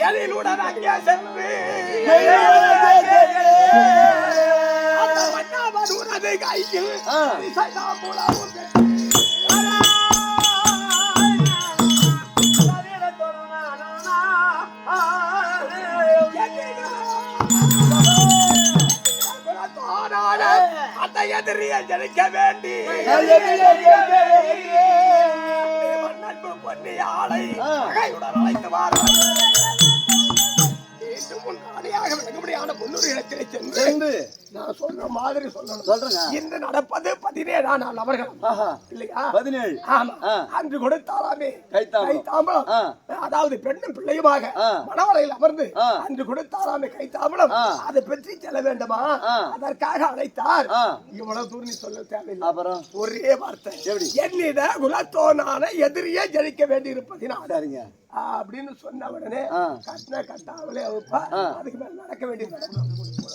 எதிலுடன் அங்கே சென்று அந்த மன்னாவன் உனது கையில் மூலமும் அந்த எதிரியை ஜெயிக்க வேண்டி நட்பு பொன்னி ஆளை அழைத்து வாரார். விளங்கும்படியான பொன்னூர் இடத்திலே சென்று நான் சொல்ற மாதிரி சொல்றேன். இன்று நடப்பது 17ஆம் நாள் அவர்கள் இல்லையா? 17. ஆமா. அன்று கொடுத்தாலாமே கைத்தாம்பலம், அதாவது பெண்ணும் பிள்ளையுமாக மணவரையில் அமர்ந்து அன்று கொடுத்தாலாமே கைத்தாம்பலம், அதை பெற்றி செல்ல வேண்டுமா? அதற்காக அழைத்தார். இவ்வளவு தூரம் நீ சொல்ல தேவையில்லை. அப்புறம் ஒரே வார்த்தை, என்னிட குலத்தோனான எதிரியே ஜெயிக்க வேண்டி இருப்பதினால அப்படின்னு சொன்ன உடனே கட்டின கட்டாமலே அவப்பா அதுக்கு மேல நடக்க வேண்டியது.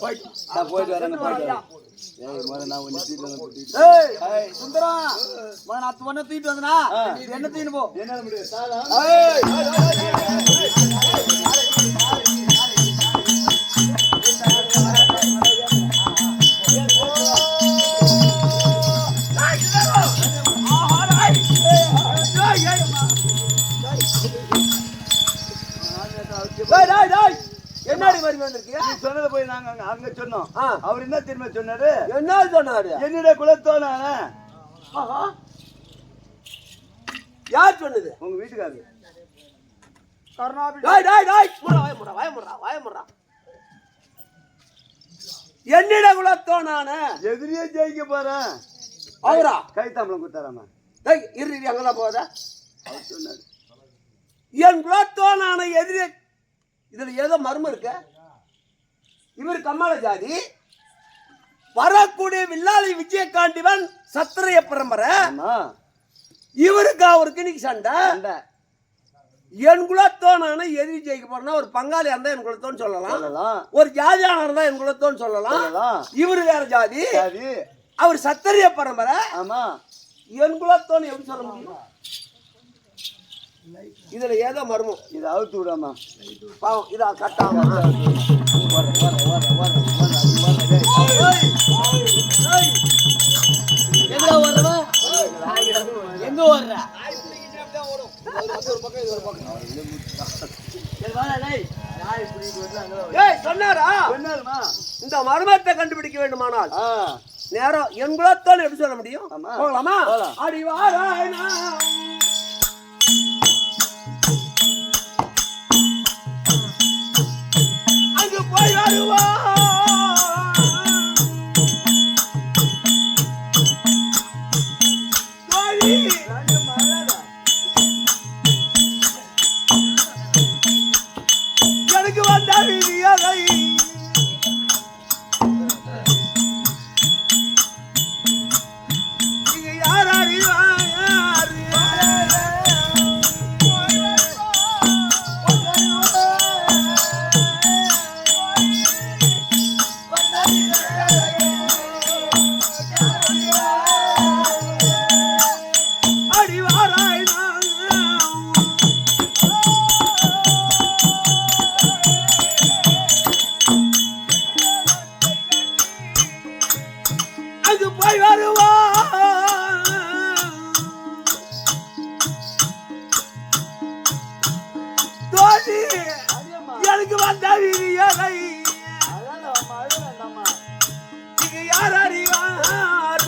போயிட்டு வரேன். தூக்கிட்டு வந்தனா என்ன தீனு போ என்ன முடியும். என்னடி மாதிரி வந்திருக்கீங்க? நீ சொன்னதை போய் நாங்க அங்க சொன்னோம். அவர் என்ன திரும்ப சொன்னாரு? என்ன சொன்னாரு? என்னுடைய குலத்தோனான. யார் சொன்னது? உங்க வீட்டுக்காரரு. என்னிட குலத்தோனான எதிரியே ஜெயிக்க போறேன். அவரா கைத்தாம்பலம் கொடுத்தாராமா? இரு அங்கதான் போதா அவர் சொன்னாரு. என் குலத்தோனான எதிரே. இதுல ஏதோ மர்மம் இருக்க. இவர் கம்மாள ஜாதி, வரக்கூடிய வில்லாளி விஜயகாண்டிவன் சத்திரிய பரம்பரை. இவருக்கு அவருக்கு இன்னைக்கு சண்டை. என் குலத்தோனான எதிரி ஜெயிக்க போறேன்னா ஒரு பங்காளியா இருந்தா என் குலத்தோன்னு சொல்லலாம், ஒரு ஜாதியான இருந்தா என் குலத்தோன்னு சொல்லலாம். இவரு வேற ஜாதி, அவர் சத்திரிய பரம்பரை. ஆமா, என் குலத்தோன்னு எப்படி சொல்ல முடியும்? இதுல ஏதோ மர்மம். இதை அவுத்து விடாமா பாவம். இதா கட்டாம எங்க வர்றவ எங்க வர்ற சொன்னாரா? இந்த மர்மத்தை கண்டுபிடிக்க வேண்டுமானால் நேரம் என் குலத்தோன்னு எப்படி சொல்ல முடியும்? போகலாமா? அடிவாராயணா அங்கு போய் வருவா எனக்கு வந்த விதியதை நீங்க யார் அறிவா? எனக்கு வந்த விதியதை நீங்க யார் அறிவார்?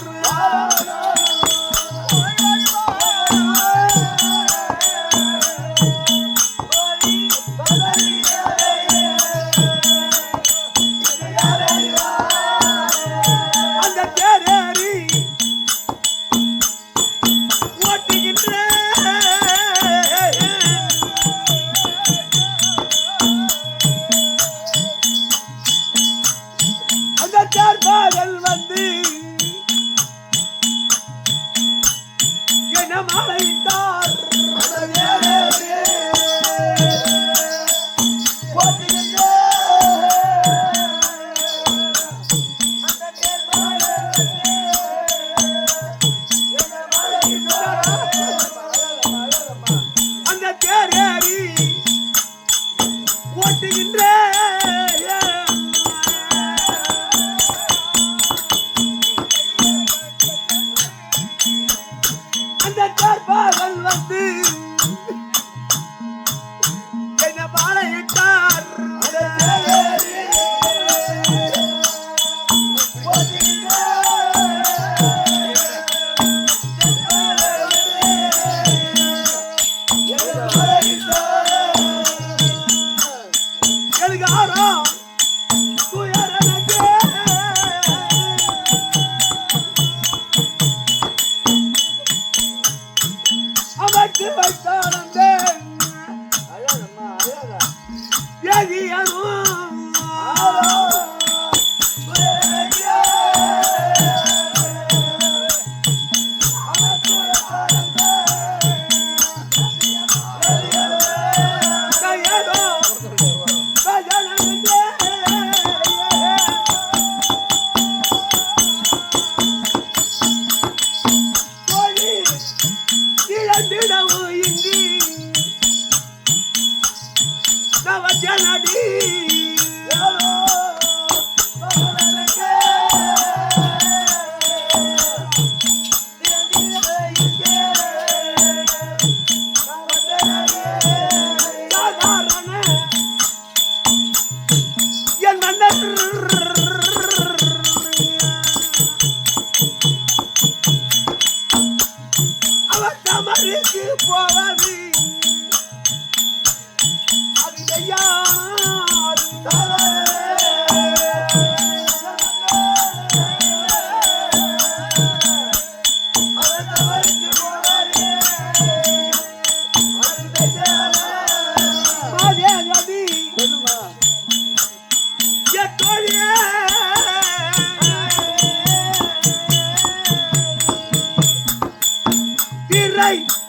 அந்த தேரேறி பாகல் வந்து என்ன பாளையிட்டார்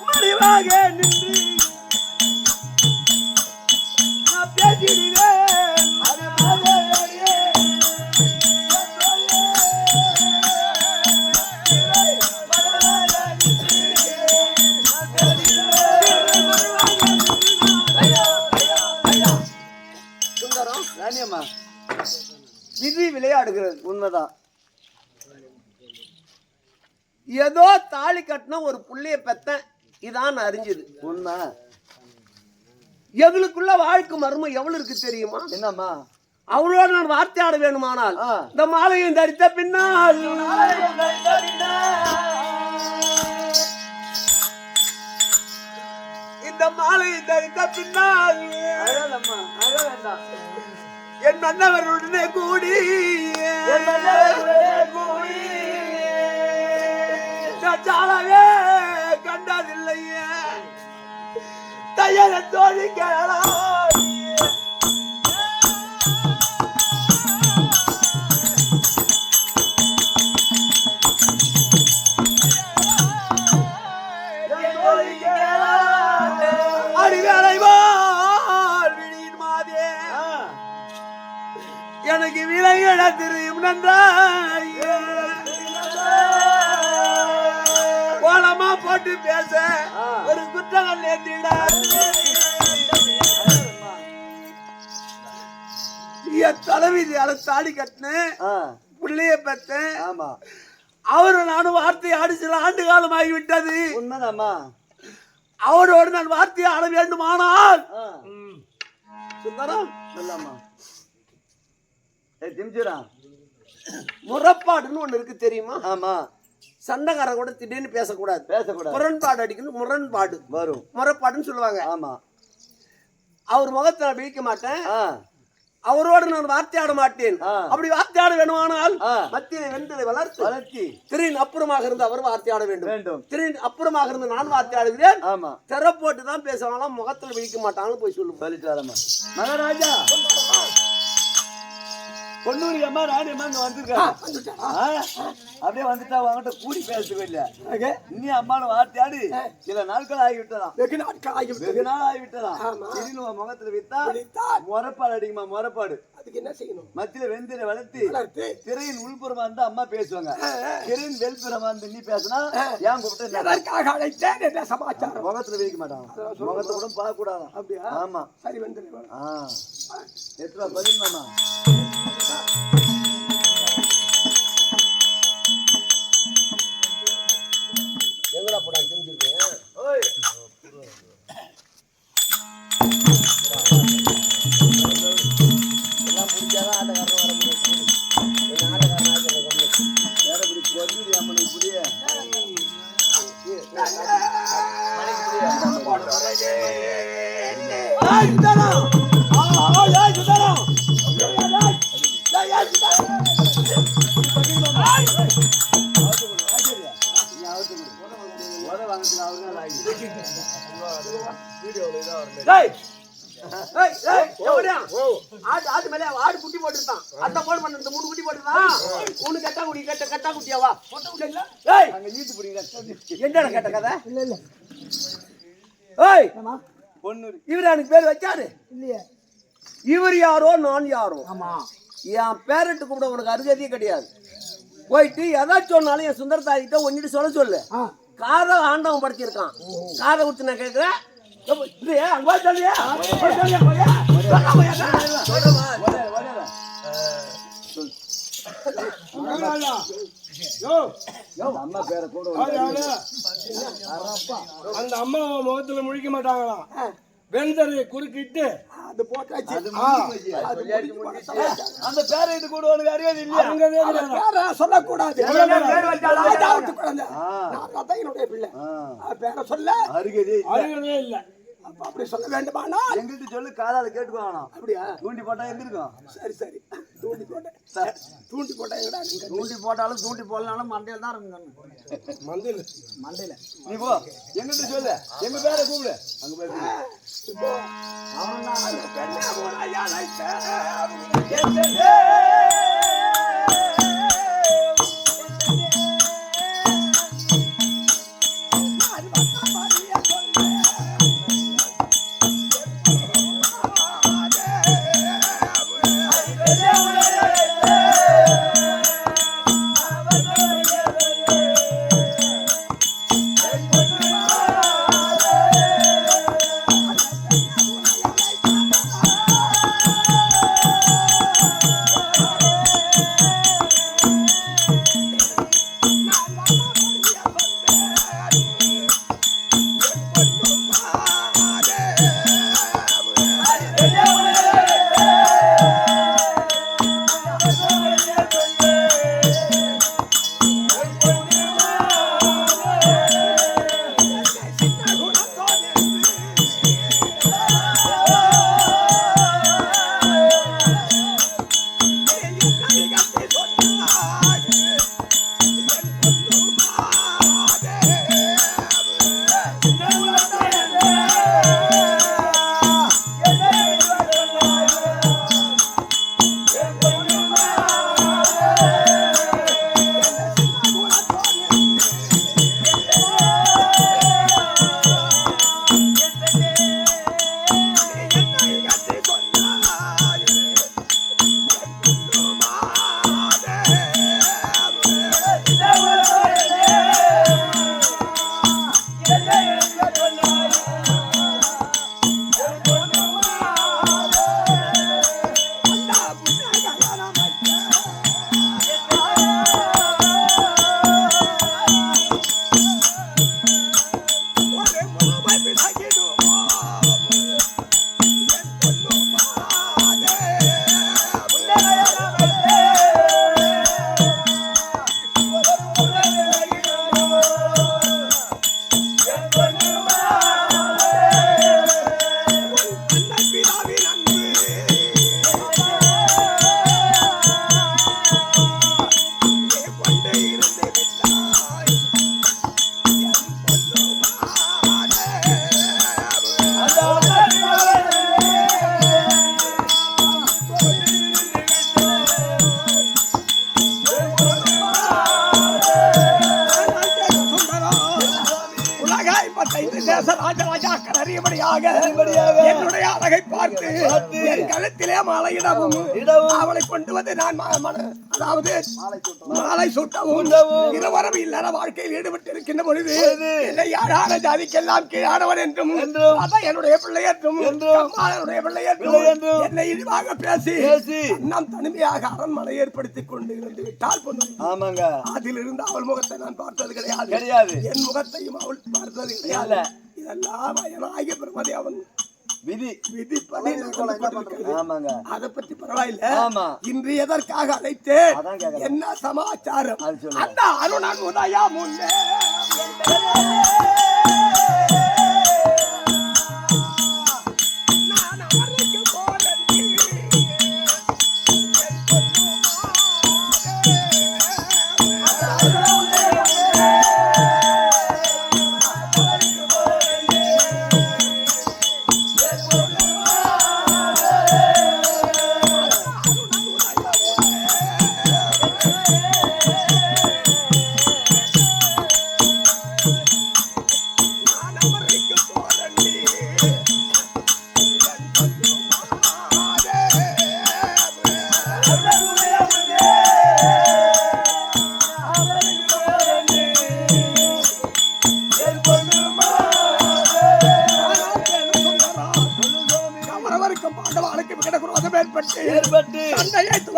மறைவாக நின்று நான் பேசிடுவேன் சுந்தரம் ராணியம்மா விதி விளையாடுகிறது உண்மைதான். ஏதோ தாலி கட்டின ஒரு புள்ளைய பெத்த இதான் அறிஞ்சது உண்மை. எங்களுக்குள்ள வாழ்க்கை மர்மம் எவ்வளவு இருக்கு தெரியுமா? என்னம்மா? அவளோட நான் வார்த்தையாட வேணுமானால் இந்த மாலையும் தரித்த பின்னால் இந்த மாலையை தரித்த பின்னால் என் மன்னவருடனே கூடி சாலாவே கண்டதில்லையே தையல தோழி கேளாய் அடிவேளைவாள் விழியின் மாதே எனக்கு விலையிட தெரியும் நன்றாய் கோலமா போட்டு பேச ஒரு குற்றங்கள் நேர்த்திட என் தலைவிதி அதை தாடி கட்டினேன் புள்ளைய பெற்றேன். அவரு நானும் வார்த்தையை ஆடி சில ஆண்டு காலம் ஆகிவிட்டது. உண்மைதாம்மா. அவரோடு நான் வார்த்தையை ஆட வேண்டுமானால் சுந்தரம் சொல்லாமா முறப்பாடுன்னு ஒண்ணு இருக்கு தெரியுமா? ஆமா. சண்டைக்காரன் கூட திடீர்னு பேசக்கூடாது. முரண்பாடு அடிக்கணும். முரண்பாடு வரும். முறப்பாடுன்னு சொல்லுவாங்க. ஆமா. அவர் முகத்துல பிடிக்க மாட்டேன். அவரோடு நான் வார்த்தையாட மாட்டேன். அப்படி வார்த்தையாட வேணுமானால் மத்திய வெண்களை வளர்த்தி திரின் அப்புறமாக இருந்து அவர் வார்த்தையாட வேண்டும். திரின் அப்புறமாக இருந்து நான் வார்த்தையாடுகிறேன். ஆமா. திரை போட்டு தான் பேசுவாங்களாம், முகத்துல பிடிக்க மாட்டாங்கன்னு போய் சொல்லுவோம். மகாராஜா பொன்னூரி அம்மா ராணி அம்மா இங்க வந்திருக்காங்க. அப்படியே வந்துட்டா அவங்ககிட்ட கூடி பேசவே இல்ல. நீ அம்மான வார்த்தையாடு சில நாட்கள் ஆகிவிட்டதாம். வெகு நாள் ஆகிவிட்டதாம். திடீர்னு முகத்துல வித்தா முறப்பாடு அடிக்குமா? முறப்பாடு அதுக்கு என்ன செய்யணும்? மத்தியில வெந்திர வளர்த்து திரையின் உள்புறமா இருந்து அம்மா பேசுவாங்க. திரையின் வெளிப்புறமா இருந்து நீ பேசினா ஏன் கூப்பிட்டு சமாச்சாரம் முகத்துல வைக்க மாட்டாங்க. முகத்தை கூட பார்க்க கூடாது. அப்படியா? ஆமா. சரி வந்துரு. எத்தனை பதில் மாமா எங்கடா போடா தெரிஞ்சிருக்கேன். ஆடு குட்டி போட்டுருந்தான் அந்த போன் பண்ண 3 குட்டி போட்டுருந்தான் உனக்கு கட்டா குடி கட்டா குட்டியாவா என்ன கேட்ட கதை இல்ல ஏய் பொண்ணு இவர் எனக்கு பேர் வச்சாரு இல்லையே இவர் யாரோ நான் யாரோ ஆமா என் பேரட்டு கூட உனக்கு அருகதியே கிடையாது போயிட்டு எதாச்சும் சொன்னாலும் என் சுந்தர தாய்கிட்ட ஒன்னிட்டு சொல்ல சொல்லு காதை ஆண்டவன் படுத்திருக்கான் காதை விட்டு நான் கேட்கிறேன் அந்த அம்மா முகத்துல முழிக்க மாட்டாங்களாம் வெந்தரையை குறுக்கிட்டு அது போட்டாச்சு அந்த பேரை கூட உனக்கு அறியாது இல்லையா சொல்லக்கூடாது என்னுடைய பிள்ளை பேரை சொல்ல அருகதே இல்ல அப்படி சொல்ல வேண்டுமானா எங்கிட்ட சொல்லு காதால கேட்டுக்கோணும் அப்படியா தூண்டி போட்டா எங்க இருக்கும் சரி தூண்டி போட்டா எங்கடா தூண்டி போட்டாலும் தூண்டி போடலாம் மண்டையில தான் இருக்கும் மண்டையில நீ போ எங்கிட்ட சொல்லு எங்க பேரை கூப்பிடு அங்க போய் என்னுடைய அழகை பார்த்து என் கழுத்திலே மாலையிடவும் அவளை கொண்டு வந்து நான் அதாவது மாலை சூட்டவும் இருவரும் இல்லற வாழ்க்கையில் ஈடுபட்டு இருக்கின்ற பொழுது என்னை யாரான ஜாதிக்கெல்லாம் கீழானவன் என்றும் அதான் என்னுடைய பிள்ளை என்றும் என்னுடைய பிள்ளை என்றும் என்னை இழிவாக பேசி நாம் தனிமையாக அரண்மனை ஏற்படுத்திக் கொண்டு இருந்து விட்டால் பொண்ணு ஆமாங்க அதிலிருந்து அவள் முகத்தை நான் பார்த்தது கிடையாது என் முகத்தையும் அவள் பார்த்தது கிடையாது இதெல்லாம் ஆகிய பெருமதி அவன் விதிப்படி அதை பற்றி பரவாயில்ல இன்று எதற்காக அழைத்தேன் என்ன சமாச்சாரம் அந்த அருணன் உதயா முன்னே நான்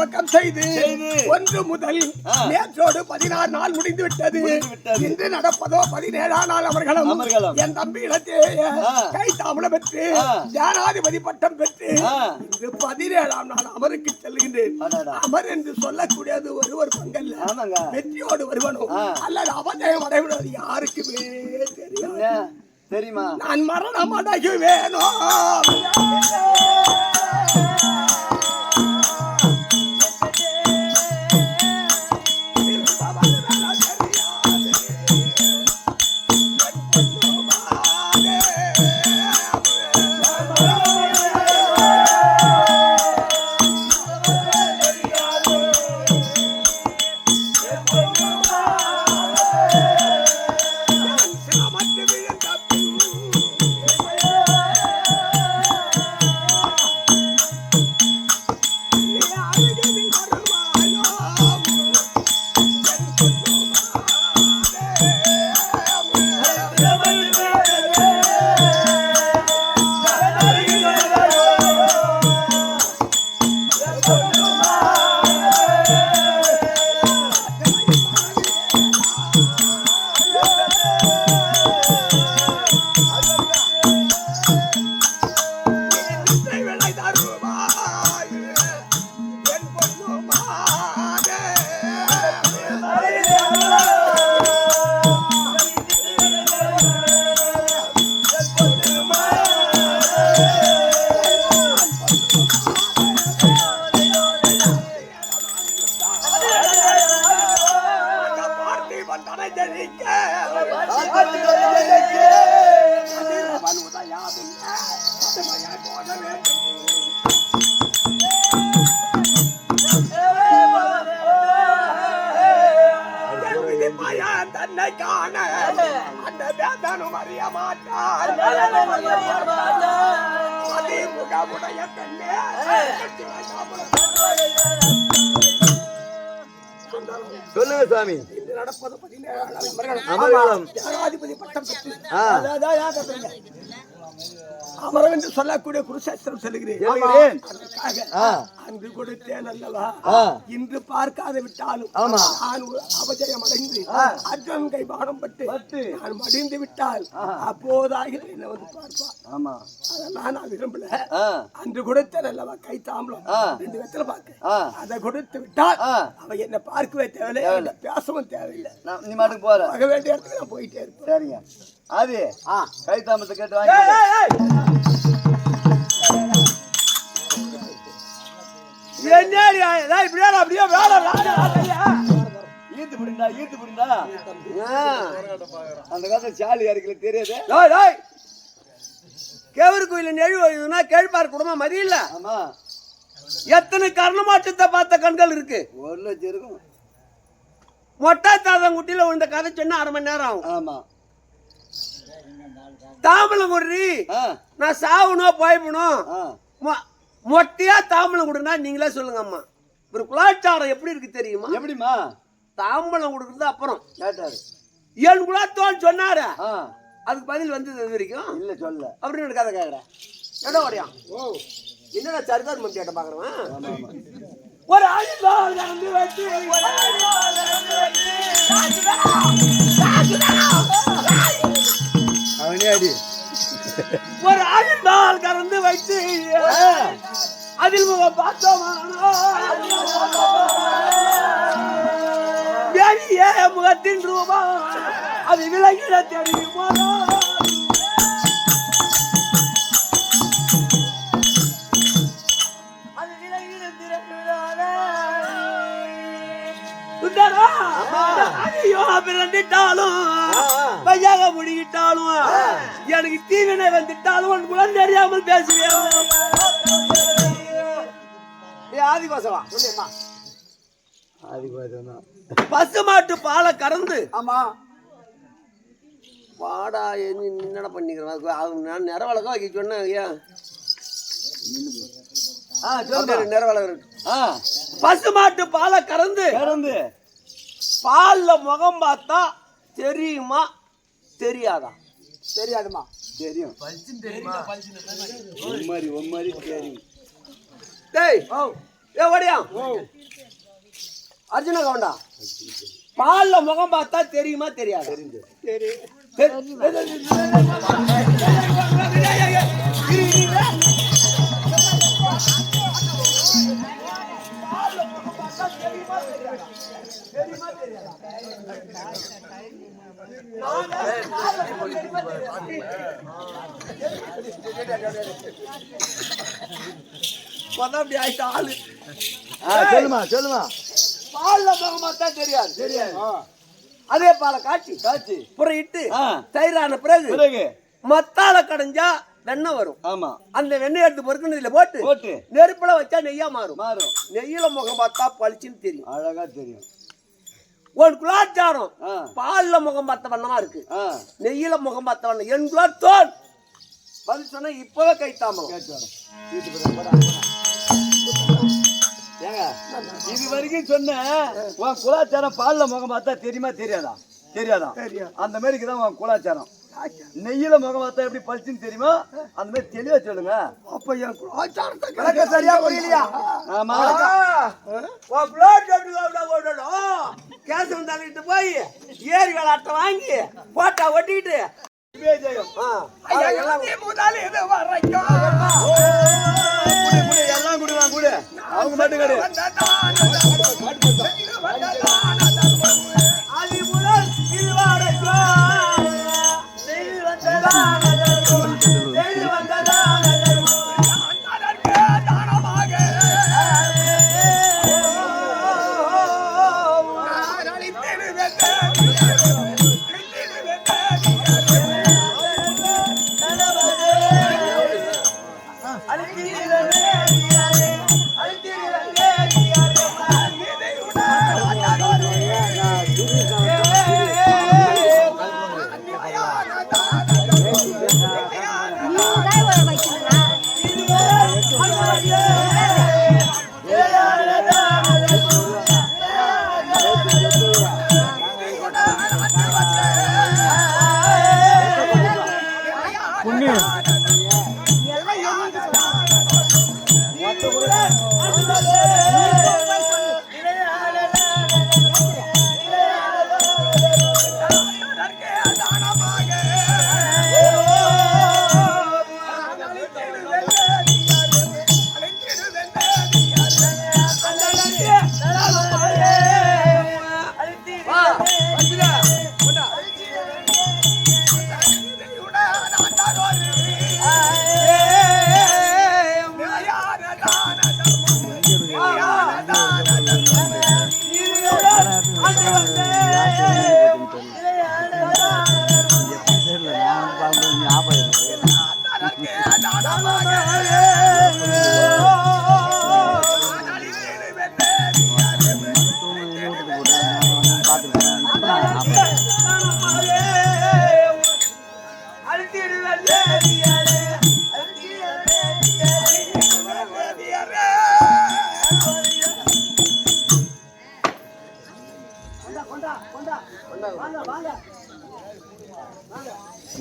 துவக்கம் செய்து 1 முதல் நேற்றோடு 16 நாள் முடிந்து விட்டது. இன்று நடப்பதோ 17ஆம் நாள் அமர்கலம். என் தம்பி இடத்திலேயே கை தாமலம் பெற்று ஜனாதிபதி பட்டம் பெற்று இன்று 17ஆம் நாள் அமருக்கு செல்கின்றேன். அமர் என்று சொல்லக்கூடியது ஒருவர் பங்கல்ல, வெற்றியோடு வருவனும் அல்லது அவஜயம் அடைவது யாருக்குமே தெரியுமா? நான் மரணம் அடையுவேனோ தன்னை காண அந்த வேதனும் அறிய மாட்டார். அதிமுகவுடைய பெண்ணே சொல்லுங்க சாமி. இன்று நடப்பது 17 அமர்கலம். ஜனாதிபதி பட்டம் பெற்று அமரம் என்று சொல்லக்கூடிய குருசாஸ்திரம் செல்கிறேன். அன்று கொடுத்தேன் அல்லவா, இன்று பார்க்காத விட்டாலும் நான் அபஜயம் அடைந்து அர்ஜுன் கை பாடம் பட்டு நான் மடிந்து விட்டால் அப்போதாக என்ன வந்து பார்ப்பா. அதெல்லாம் நான் விரும்பல. அன்று கொடுத்தேன் அல்லவா கை தாம்பலம் 2 வெத்தலை பார்க்க, அதை கொடுத்து விட்டால் அவ என்ன பார்க்கவே தேவையில்லை, பேசவும் தேவையில்லை. நீ மாட்டுக்கு போற ஆக வேண்டிய இடத்துக்கு நான் போயிட்டே இருப்பேன். சரிங்க. அது கை தாமத்தை கேட்டு வாங்கி ஈர்த்து புடிண்டா அந்த காலத்துல சாலி யாருக்கு தெரியாது. கேவரு கோயில் நெழுவதுன்னா கேழ்பார் குடும்பம் மதியில்ல. ஆமா, எத்தனை கர்ணமாற்றத்தை பார்த்த கண்கள் இருக்கு. 1 லட்சம் இருக்கும். மொட்டை தாதங்குட்டியில இந்த கதை சொன்னா 1/2 மணி நேரம் ஆகும். ஆமா, தாம்பலம் குடி நான் சாவணும் போய்பணும். மொட்டையா தாம்பலம் கொடுனா நீங்களே சொல்லுங்க அம்மா. ஒரு குலாச்சாரம் எப்படி இருக்கு தெரியுமா? எப்படிமா? தாம்பலம் கொடுக்குறது அப்புறம் கேட்டாரு. என் குலாத்தோன்னு சொன்னாரு, அதுக்கு பதில் வந்தது இது வரைக்கும் இல்ல சொல்ல அப்படின்னு கதை கேட்கிறேன். இடம் ஓடியா என்னடா சரிதான் மந்தி கேட்ட பாக்குறேன். ஒரு ஆயுள் கலந்து வச்சு அவனே அடி. ஒரு ஆயுள் கலந்து வைத்து அதில் பார்த்தோம் முகத்தின் ரூபா அது விலகிட தெரியுமா? அது விலகிட பிறந்துட்டாலும் பையாக முடிக்கிட்டாலும் எனக்கு தீவினை வந்துட்டாலும் குழந்தை தெரியாமல் பேசுவேன். ஆதிவாசவா சொல்லியம்மா, பசு மாட்டு பாலை கறந்து ஆமா வாடா என்னடா பண்ணிக்கிறேன். நான் நிறவழக்கம் வைக்க சொன்னேன். நிறவழகம் பசு மாட்டு பாலை கறந்து பால்ல முகம் பார்த்தா தெரியுமா தெரியாதா? தெரியாதுமா. தெரியும். தெரியும். டேய் ஏ ஓடியா அர்ஜுன கவுண்டா பால்ல முகம் பார்த்தா தெரியுமா தெரியாது அப்படி ஆயிட்டா ஆளு சொல்லுமா பால்ல முகம் பார்த்தா தெரியாது அதே பாலை காய்ச்சி புறம் இட்டு தயிரான பிறகு மத்தால கடைஞ்சா வெண்ணெய் வரும். ஆமா அந்த வெண்ணெய் எடுத்து பொறுக்கணும் இதுல போட்டு நெருப்புல வச்சா நெய்யா மாறும். நெய்யில முகம் பார்த்தா பளிச்சுன்னு தெரியும், அழகா தெரியும். உன் குலாச்சாரம் பால்ல முகம் பார்த்த வண்ணமா இருக்கு, நெய்யில முகம் பார்த்த வண்ணம் என் குலாத்தோன் பதில் சொன்னா இப்பவே கைத்தாம ஏங்க இது வரைக்கும் சொன்ன உன் குலாச்சாரம் பால்ல முகம் பார்த்தா தெரியுமா தெரியாதா? அந்த மாதிரி தான் உன் குலாச்சாரம். நெய்யில முகம் பார்த்தா எப்படி பளிச்சுன்னு தெரியுமா? அந்த மாதிரி தெளிவா சொல்லுங்க. அப்ப என் குலாச்சாரத்தை சரியா புரியலையா? ஆமா கேஸ் வந்தாலிட்டு போய் ஏரி விளாட்ட வாங்கி போட்டா ஒட்டிக்கிட்டு எல்லாம் குடுவான் கூட அவங்க மட்டும் கிடையாது.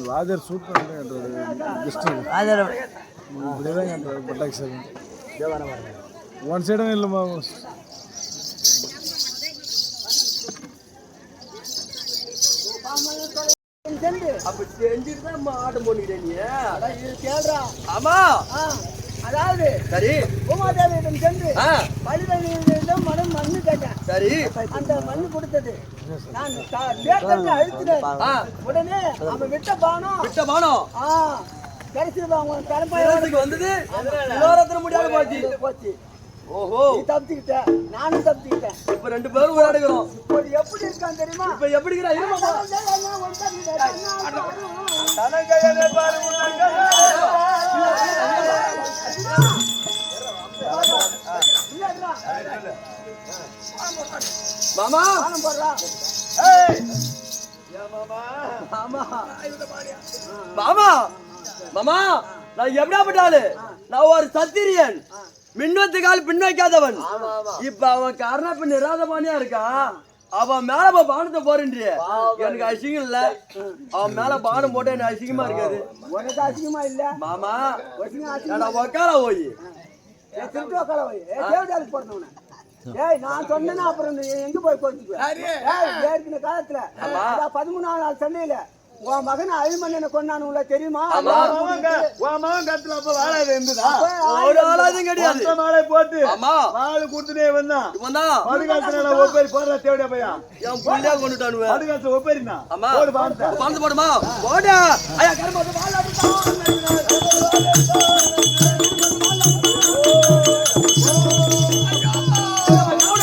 வாஜர் சூப்பர் பட்டாக்ஸ் ஒன் சைடும் இல்லைம்மா. அப்ப செஞ்சுட்டுதான் ஆட்டம் பண்ணிக்கிறேன் நீ. ஆமா அதாவது சரி பூமாதேவியிடம் சென்று பலிதனிடம் மண்ணு கேட்டேன். சரி அந்த மண்ணு கொடுத்தது நான் அழுத்தினேன். உடனே அவன் விட்ட பானம் கடைசியில் அவங்க தலைமைக்கு வந்தது இன்னொருத்தர முடியாத போச்சு. ஓஹோ நீ தப்பிச்சுக்கிட்ட, நானும் தப்பிச்சுக்கிட்டேன். இப்ப ரெண்டு பேரும் விளையாடுகிறோம். இப்போ எப்படி இருக்கான் தெரியுமா? இப்ப எப்படி இருக்கிறா? மாமா மாமா மாமா நான் எப்படியாப்பட்டாலு நான் ஒரு சத்திரியன், மின்னத்து கால் பின் வைக்காதவன். இப்ப அவன் காரணம் இப்ப நிராதமானியா இருக்கான். அவன் மேல பானத்தை போறேன்றிய எனக்கு அசிங்கம் இல்ல. அவன் மேல பானம் போட்டு எனக்கு அசிங்கமா இருக்காது. உனக்கு அசிங்கமா இல்ல மாமா. உக்கார போய் திருட்டு உக்கால போய் தேவதாலுக்கு போறதுவன ஏய் நான் சொன்னேன்னா அப்புறம் நீ எங்க போய் கோச்சுக்குவேன் ஏற்கனவே காலத்துல 13ஆம் நாள் சண்டையில உன் மகன் அழிமண்ணனை கொண்டானுல தெரியுமா உன் மகன் கத்துல அப்ப வாழாது இருந்ததா ஒரு ஆளாதும் கிடையாது மாலை போட்டு ஆமா வாழை கொடுத்துட்டே வந்தான் இவன்தான் படுகாத்துல ஒப்பேரி போடுற தேவடியா பையா என் புள்ளையா கொண்டுட்டானுவ படுகாத்துல ஒப்பேரினா ஆமா போடு பாருங்க பாந்து போடுமா போடா ஐயா கருமாத்து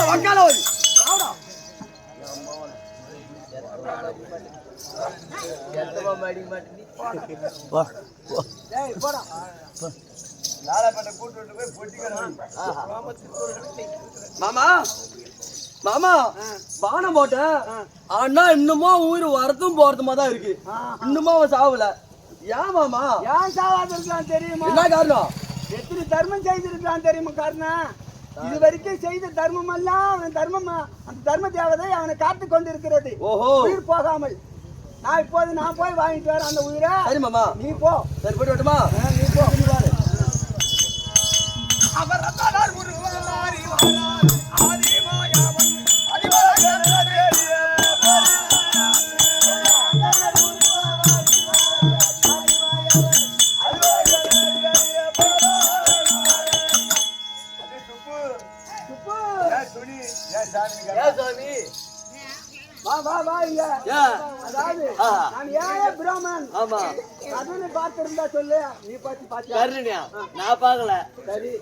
வக்கால போய் ஏய் போடா லாலாப்பட்ட கூட்டு விட்டு போய் பொட்டிக்கணும் மாமா மாமா பானம் போட்டேன் ஆனா இன்னுமா உயிர் வரதும் போறதுமா தான் இருக்கு இன்னுமா அவன் சாவல ஏன் மாமா ஏன் சாவாது இருக்கலாம் தெரியுமா என்ன காரணம் எத்தனை தர்மம் செய்திருக்கான் தெரியுமா காரணம் இது வரைக்கும் செய்த தர்மம் எல்லாம் அவன் தர்மம் அந்த தர்ம தேவதை அவனை காத்து கொண்டிருக்கிறது ஓஹோ உயிர் போகாமல் நான் போய் வாங்கிட்டு வரேன் அந்த உயிரை சரி மாமா நீ போ சரி போயிட்டு வரட்டுமா நீ போ நீ பாரு அவர் ரத்தார் முருவாரி வாரார் ஆதிமாயாவன் அதிவாரே சாமி வா இங்க அதாவது நான் ஏன் பிராமணன் ஆமா அதுன்னு பார்த்திருந்தா சொல்லு நீ பாத்து கருணியா நான் பார்க்கல சரி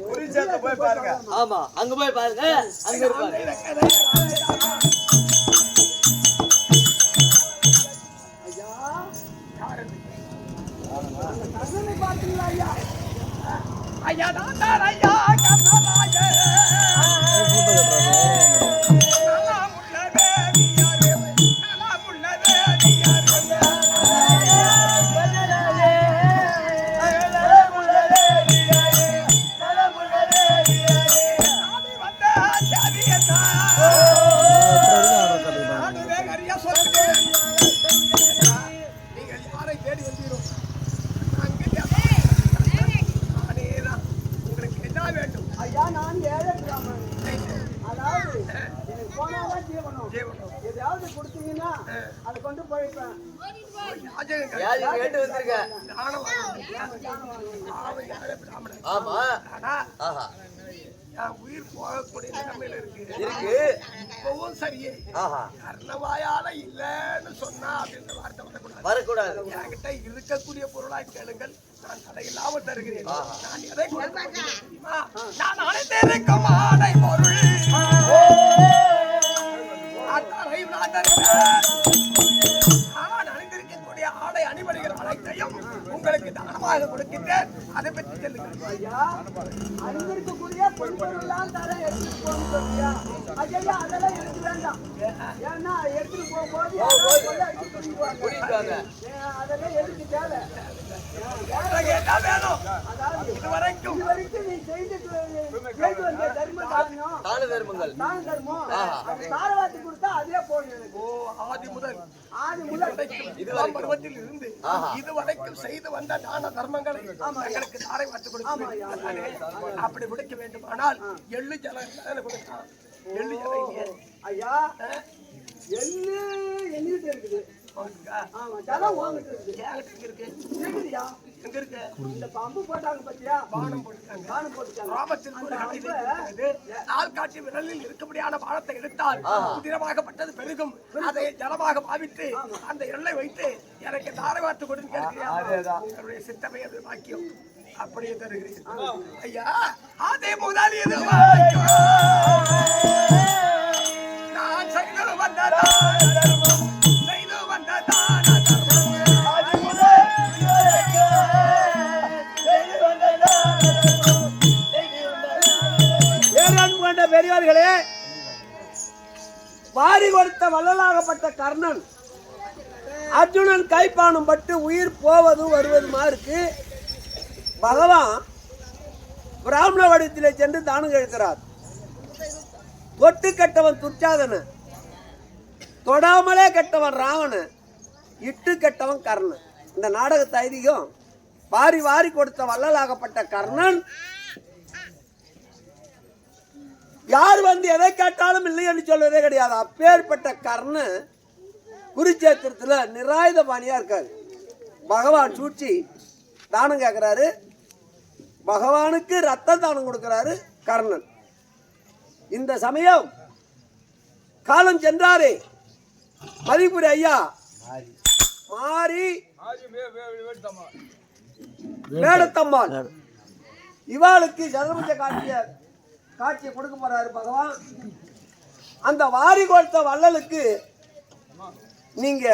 புரிச்சத போய் பாருங்க ஆமா அங்க போய் பாருங்க அங்க இருப்பாங்க ஐயா கண்ணனை பார்த்தீங்களா ஐயா ஐயா தான் ஐயா கண்ணராய எதாவது கொடுத்தீங்கன்னா அதை கொண்டு போயிப்பேன் கேட்டு வந்திருக்க ஆமா ஆஹா என் உயிர் போகக்கூடிய நிலைமையில இருக்கு இப்பவும் சரியே கர்ணவாயால இல்லன்னு சொன்னா அப்படின்ற வார்த்தை வரக்கூடாது என்கிட்ட இருக்கக்கூடிய பொருளாய் கேளுங்கள் நான் தடையில்லாம தருகிறேன் நான் எதை தெரியுமா நான் அனைத்திருக்கும் ஆடை பொருள் நான் அணிந்திருக்கக்கூடிய ஆடை அணிபடுகிற அனைத்தையும் உங்களுக்கு தானமாக கொடுக்கின்றேன் அதை பற்றி சொல்லுங்கள் ஐயா அணிந்திருக்கக்கூடிய பொன்பொருள்லாம் தர எடுத்துட்டு போகணும் சொல்லியா ஐயா அதெல்லாம் எடுத்து வேண்டாம் ஏன்னா எடுத்துட்டு போகும்போது அதெல்லாம் எடுத்து தேவை என்ன வேணும் இதுவரைக்கும் நீ செய்து வந்த தர்ம காரியம் தான தர்மங்கள் தான தர்மம் தாரவாத்தி கொடுத்தா அதே போதும் எனக்கு ஆதி முதல் இதுவரைக்கும் பருவத்தில் இருந்து இதுவரைக்கும் செய்து வந்த தான தர்மங்களை எங்களுக்கு தாரை வார்த்து கொடுக்க அப்படி முடிக்க வேண்டுமானால் எள்ளு ஜலம் கொடுத்தான் எள்ளு ஜலம் ஐயா எள்ளு எண்ணிட்டு இருக்குது ஆமா ஜலம் வாங்கிட்டு இருக்கு இருக்குதுயா எங்க இருக்கு இந்த பம்பு போட்டாங்க பாத்தியா பானம் போட்டாங்க ஆள்காட்சி விரலில் இருக்கும்படியான பானத்தை எடுத்தால் உதிரமாகப்பட்டது பெருகும் அதை ஜலமாக பாவித்து அந்த எல்லை வைத்து எனக்கு தாரை வார்த்து கொடுத்து உங்களுடைய சித்தமை அது வாக்கியம் அப்படியே தருகிறேன் ஐயா அதே முதல் இது நான் செய்து வந்த தான பெரியவர்களே வாரி கொடுத்த வள்ளலாகப்பட்ட கர்ணன் அர்ஜுனன் கைப்பானம் பட்டு உயிர் போவதும் வருவதுமா இருக்கு. பகவான் பிராமண வடிவத்திலே சென்று தானம் கேட்கிறார். தொட்டு கெட்டவன் துர்ச்சாதன, தொடாமலே கெட்டவன் ராவண, இட்டு கெட்டவன் கர்ணன். இந்த நாடகத்தை ஐதீகம் வாரி வாரி கொடுத்த வள்ளலாகப்பட்ட கர்ணன் யார் வந்து எதை கேட்டாலும் இல்லை என்று சொல்வதே கிடையாது. அப்பேற்பட்ட கர்ணன் குருச்சேத்திரத்துல நிராயுத பாணியா இருக்காரு. பகவான் சூழ்ச்சி தானம் கேட்கிறாரு. பகவானுக்கு ரத்த தானம் கொடுக்கிறாரு கர்ணன். இந்த சமயம் காலம் சென்றாரே மதிப்புரை ஐயா மாறி வேடத்தம்மாள் இவாளுக்கு சதுரபுஜ காட்சியை கொடுக்க போறாரு பகவான். அந்த வாரி கொடுத்த வள்ளலுக்கு நீங்க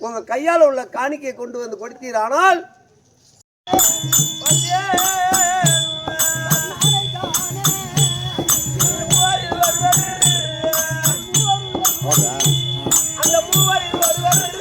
உங்க கையால் உள்ள காணிக்கை கொண்டு வந்து கொடுத்தீரானால் அந்த மூவரில் ஒருவர்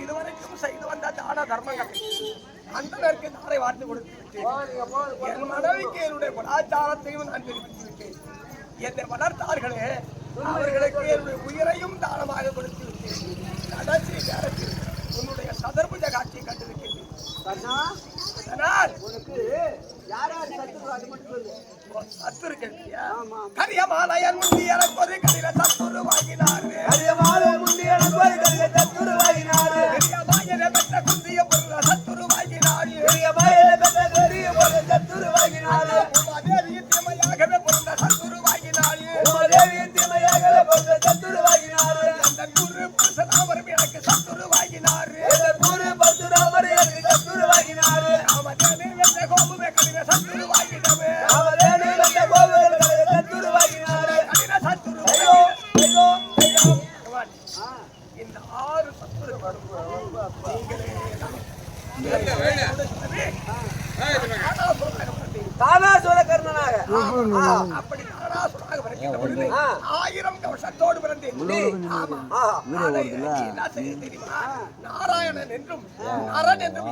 இதுவரைக்கும் செய்து வந்த தான தர்மங்கள் அந்த பேருக்கு நாளை வார்த்தை கொடுத்து விட்டேன். என் மனைவிக்கு என்னுடைய கலாச்சாரத்தையும் நான் தெரிவித்து விட்டேன். என்னை வளர்த்தார்களே அவர்களுக்கு என்னுடைய உயிரையும் தானமாக கொடுத்து விட்டேன். கடைசி நேரத்தில் உன்னுடைய சதர்புஜ காட்சியை கண்டிருக்கிறேன். உனக்கு யார் யார் சத்து இருக்கியா? கரியமாலயன் முந்தி எனக்கு ஒரு கடில சத்துரு வாங்கினார். கரியமாலயன் முந்தி எனக்கு ஒரு கடில சத்துரு வாங்கினார். கரியமாயனை பெற்ற குந்திய பொருள் சத்துரு வாங்கினார். கரியமாயனை பெற்ற பெரிய பொருள் சத்துரு வாங்கினார். உமாதேவியின் தீமையாகவே பொருள் சத்துரு வாங்கினார். உமாதேவியின் தீமையாகவே பொருள் சத்துரு வாங்கினார். அந்த குரு பரசுராமர் எனக்கு சத்துரு வாங்கினார். அந்த குரு பரசுராமர் எனக்கு சத்துரு வாங்கினார். அவதேவி வென்ற கோபுவே கடில சத்துரு வாங்கினவே. அவதேவி வென்ற கோபுவே கடில சத்துரு வாங்கினார். கடில சத்துரு ஐயோ ஐயோ ஐயோ. இந்த 6 சத்துரு தானாசுர கர்ணனாக அப்படி தானாசுராக வருகின்ற பொழுது 1000 கவசத்தோடு பிறந்தேன். நாராயணன் என்றும் நரன் என்றும்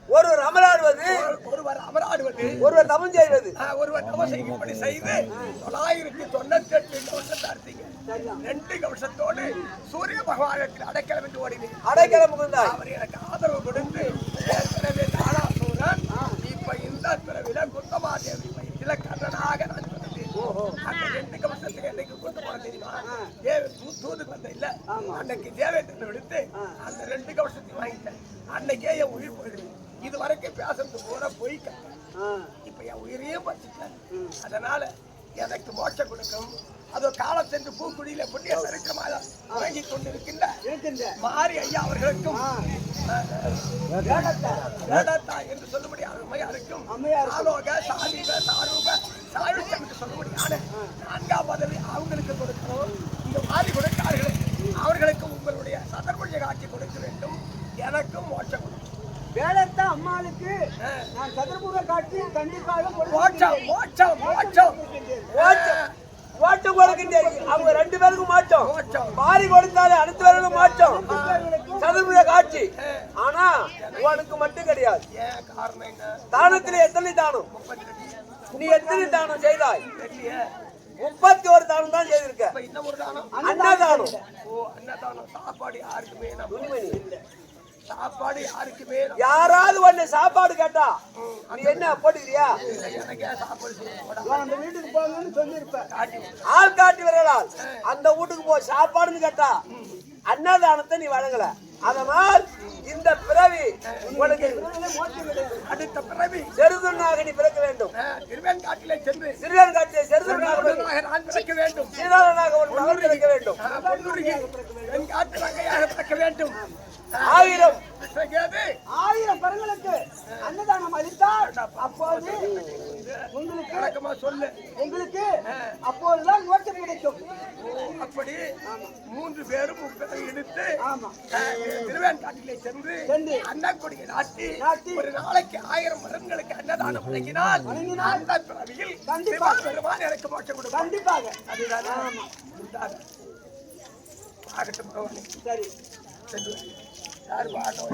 ஒருவர் அமராடுவது, ஒருவர் அமராடுவது, ஒருவர் தவம் செய்வது, ஒருவர் தவம் செய்யும்படி செய்து 998 கவசத்தை அர்த்தீங்க. 2 கவசத்தோடு சூரிய பகவானத்தில் அடைக்கலம் என்று ஓடினேன். அடைக்கலம் புகுந்தார். அவர் எனக்கு ஆதரவு கொடுத்து ஏற்கனவே தானாசூரன் இப்ப இந்த பிறவில குந்தமாதேவி வயிற்றில கர்ணனாக நான் சொன்னேன். அந்த 2 கவசத்துக்கு என்னைக்கு கொண்டு போன தெரியுமா? தூதுக்கு வந்த இல்ல அன்னைக்கு தேவேந்திரன் எடுத்து அந்த 2 கவசத்தையும் வாங்கிட்டேன். அன்னைக்கே என் உயிர் போயிடுது. இது வரைக்கும் பேசுறது போற போய் இப்ப என் உயிரையும் பச்சிட்டேன். அதனால எனக்கு மோட்சம் கொடுக்கும். அதோ காலம் சென்று பூக்குடியில புண்ணிய சரித்திரமாக வாங்கி கொண்டிருக்கின்ற மாரி ஐயா அவர்களுக்கும் என்று சொல்லும்படியான அம்மையாருக்கும் ஆலோக சாலிக சாரூப சாயுட்சம் என்று சொல்லும்படியான 4ஆம் பதவி அவங்களுக்கு கொடுக்கணும். இந்த மாறி கொடுத்தார்கள் அவர்களுக்கு உங்களுடைய சதர்புஜ காட்சி கொடுக்க வேண்டும். எனக்கும் மோட்சம் கொடுக்கும். வேலத்த அம்மாளுக்கு நான் சதுர்முக காட்சி கண்டிப்பாக மோட்சம் மோட்சம் மோட்சம் மோட்சம் கொடுக்கின்றேன். அவங்க 2 பேருக்கும் மோட்சம். மாறி கொடுத்தாலே அடுத்த பேருக்கும் மோட்சம். சதுர்முக காட்சி. ஆனா உனக்கு மட்டும் கிடையாது. தானத்திலே எத்தனை தானம்? நீ எத்தனை தானம் செய்தாய்? 31 தானம் தான் செய்திருக்க. அன்னதானம். சாப்பாடு யாருக்குமே சாப்பாடு யாருக்குமே யாராவது ஒண்ணு சாப்பாடு கேட்டா நீ என்ன போட்டுக்கிறியா? அந்த வீட்டுக்கு போகணும்னு சொல்லிருப்ப. ஆள் காட்டி வரலால் அந்த வீட்டுக்கு போ சாப்பாடுன்னு கேட்டா அன்னதானத்தை நீ வழங்கல. அதனால் இந்த பிறவி உனக்கு அடுத்த பிறவி செருதுனாக நீ பிறக்க வேண்டும். திருவேன்காட்டிலே சென்று சிறுவன்காட்டிலே செருதுனாக நான் பிறக்க வேண்டும். சீதாளனாக ஒரு மகன் பிறக்க வேண்டும். பொன்னுருகி என் காட்டு ரங்கையாக பிறக்க வேண்டும். 1000 1000 பெண்களுக்கு அன்னதானம் அளித்தார். அப்போது உங்களுக்கு வணக்கமா சொல்லு. உங்களுக்கு அப்போதுதான் நோட்டு கிடைக்கும். அப்படி 3 பேரும் எடுத்து ஆமா. திருவேன்காட்டிலே சென்று அன்னக்கொடியை நாட்டி ஒரு நாளைக்கு 1000 மரங்களுக்கு அன்னதானம் வழங்கினால் அந்த பிறவியில் கண்டிப்பா பெருமான் எனக்கு மோட்சம் கொடுப்பார். கண்டிப்பாக அதுதான் ஆகட்டும். சரி யார் பாடம்